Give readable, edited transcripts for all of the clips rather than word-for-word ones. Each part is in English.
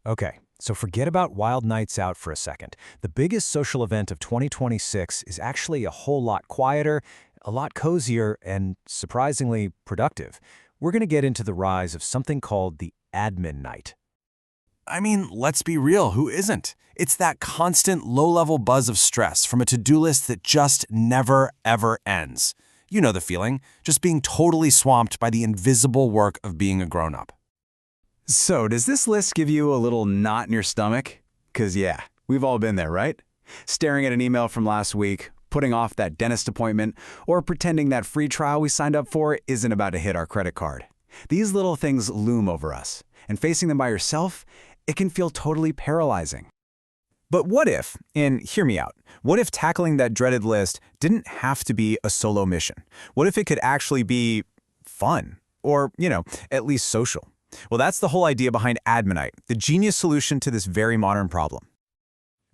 Okay, so forget about wild nights out for a second. The biggest social event of 2026 is actually a whole lot quieter, a lot cozier, and surprisingly productive. We're going to get into the rise of something called the admin night. I mean, let's be real, who isn't? It's that constant low-level buzz of stress from a to-do list that just never, ever ends. You know the feeling, just being totally swamped by the invisible work of being a grown-up. So, does this list give you a little knot in your stomach? 'Cause yeah, we've all been there, right? Staring at an email from last week, putting off that dentist appointment, or pretending that free trial we signed up for isn't about to hit our credit card. These little things loom over us, and facing them by yourself, it can feel totally paralyzing. But what if, and hear me out, what if tackling that dreaded list didn't have to be a solo mission? What if it could actually be fun? Or, at least social? Well, that's the whole idea behind Adminite, the genius solution to this very modern problem.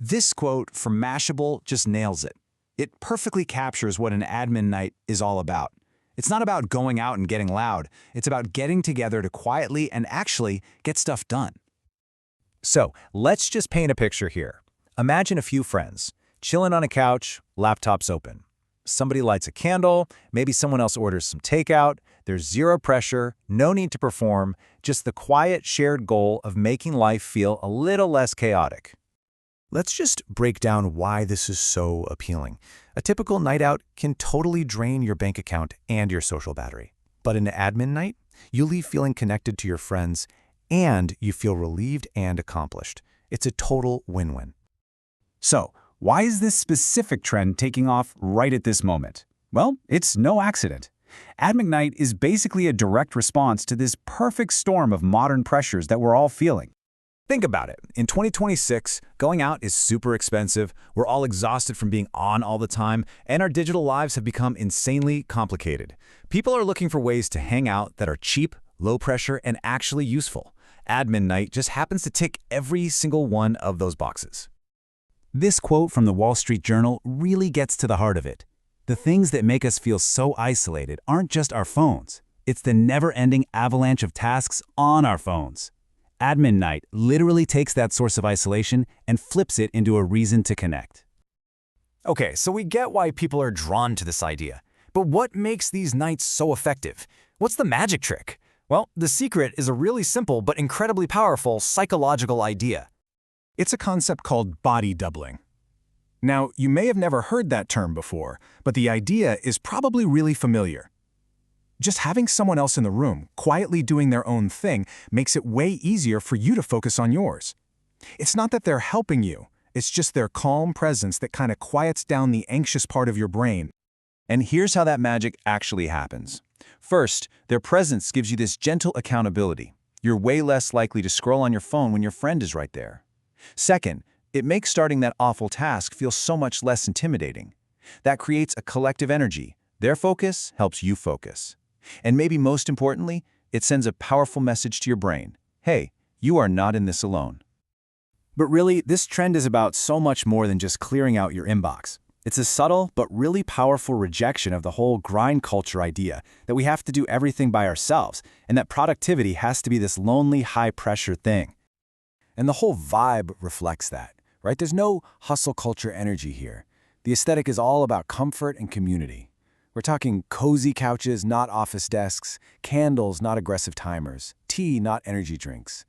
This quote from Mashable just nails it. It perfectly captures what an admin night is all about. It's not about going out and getting loud. It's about getting together to quietly and actually get stuff done. So, let's just paint a picture here. Imagine a few friends, chilling on a couch, laptops open. Somebody lights a candle, maybe someone else orders some takeout. There's zero pressure, no need to perform, just the quiet shared goal of making life feel a little less chaotic. Let's just break down why this is so appealing. A typical night out can totally drain your bank account and your social battery. But in an admin night, you leave feeling connected to your friends and you feel relieved and accomplished. It's a total win-win. So, why is this specific trend taking off right at this moment? Well, it's no accident. Admin Night is basically a direct response to this perfect storm of modern pressures that we're all feeling. Think about it. In 2026, going out is super expensive, we're all exhausted from being on all the time, and our digital lives have become insanely complicated. People are looking for ways to hang out that are cheap, low pressure, and actually useful. Admin Night just happens to tick every single one of those boxes. This quote from the Wall Street Journal really gets to the heart of it. The things that make us feel so isolated aren't just our phones. It's the never-ending avalanche of tasks on our phones. Admin Night literally takes that source of isolation and flips it into a reason to connect. Okay, so we get why people are drawn to this idea. But what makes these nights so effective? What's the magic trick? Well, the secret is a really simple but incredibly powerful psychological idea. It's a concept called body doubling. Now, you may have never heard that term before, but the idea is probably really familiar. Just having someone else in the room, quietly doing their own thing, makes it way easier for you to focus on yours. It's not that they're helping you, it's just their calm presence that kind of quiets down the anxious part of your brain. And here's how that magic actually happens. First, their presence gives you this gentle accountability. You're way less likely to scroll on your phone when your friend is right there. Second, it makes starting that awful task feel so much less intimidating. That creates a collective energy. Their focus helps you focus. And maybe most importantly, it sends a powerful message to your brain. Hey, you are not in this alone. But really, this trend is about so much more than just clearing out your inbox. It's a subtle but really powerful rejection of the whole grind culture idea that we have to do everything by ourselves and that productivity has to be this lonely, high-pressure thing. And the whole vibe reflects that, right? There's no hustle culture energy here. The aesthetic is all about comfort and community. We're talking cozy couches, not office desks, candles, not aggressive timers, tea, not energy drinks.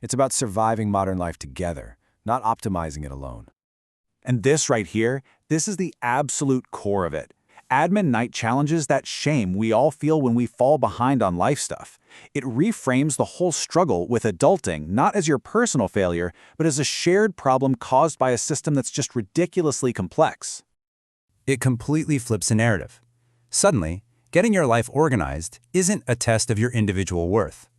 It's about surviving modern life together, not optimizing it alone. And this right here, this is the absolute core of it. Admin Night challenges that shame we all feel when we fall behind on life stuff. It reframes the whole struggle with adulting not as your personal failure, but as a shared problem caused by a system that's just ridiculously complex. It completely flips the narrative. Suddenly, getting your life organized isn't a test of your individual worth.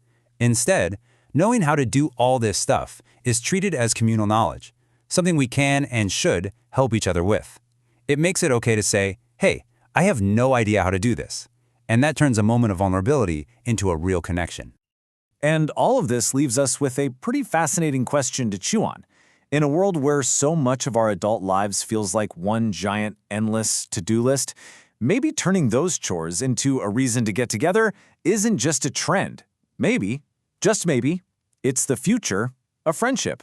Instead, knowing how to do all this stuff is treated as communal knowledge, something we can and should help each other with. It makes it okay to say, hey, I have no idea how to do this. And that turns a moment of vulnerability into a real connection. And all of this leaves us with a pretty fascinating question to chew on. In a world where so much of our adult lives feels like one giant, endless to-do list, maybe turning those chores into a reason to get together isn't just a trend. Maybe, just maybe, it's the future a friendship.